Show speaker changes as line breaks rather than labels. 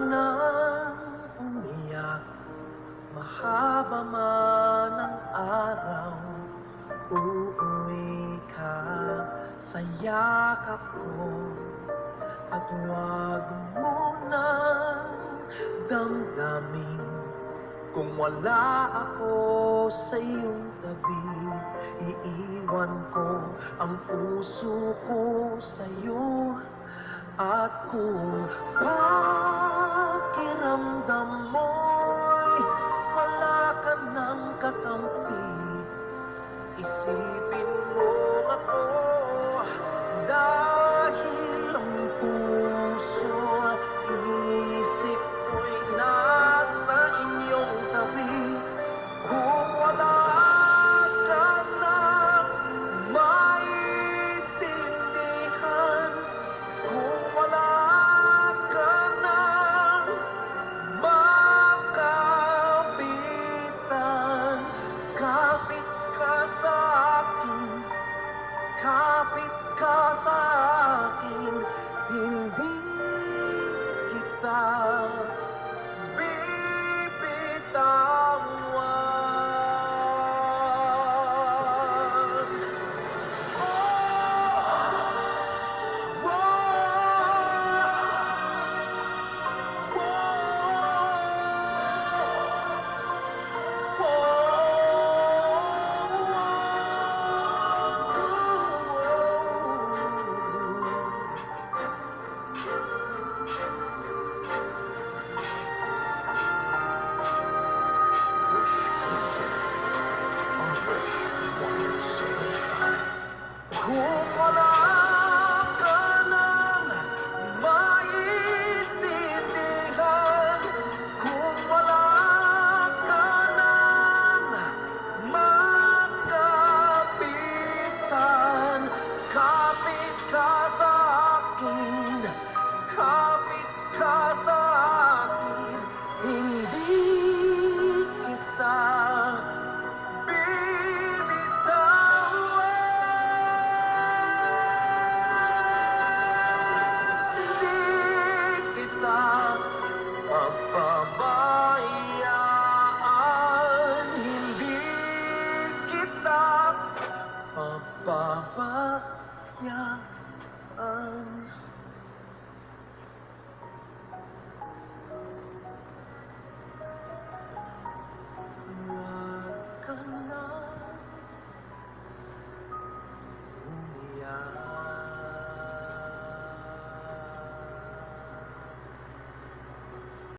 nang umiyak, mahaba man ang araw, uuwi ka sa yakap ko. At huwag mo nang damdamin kung wala ako sa iyong tabi. Iiwan ko ang puso ko sa'yo. At kung pakiramdam mo'y wala ka ng kakampi, isipin mo ako, dahil ang puso at isip ko'y nasa inyong tabi. Kung wala ka nang maintindihan, kung wala ka nang makapitan, kapit ka sa akin, kapit ka sa akin, hindi kita bibitawan. Oh, kung wala ka nang maintindihan, kung wala ka nang makapitan, kapit ka sa akin, kapit ka sa akin, hindi kita bibitawan. Di kita magbabago.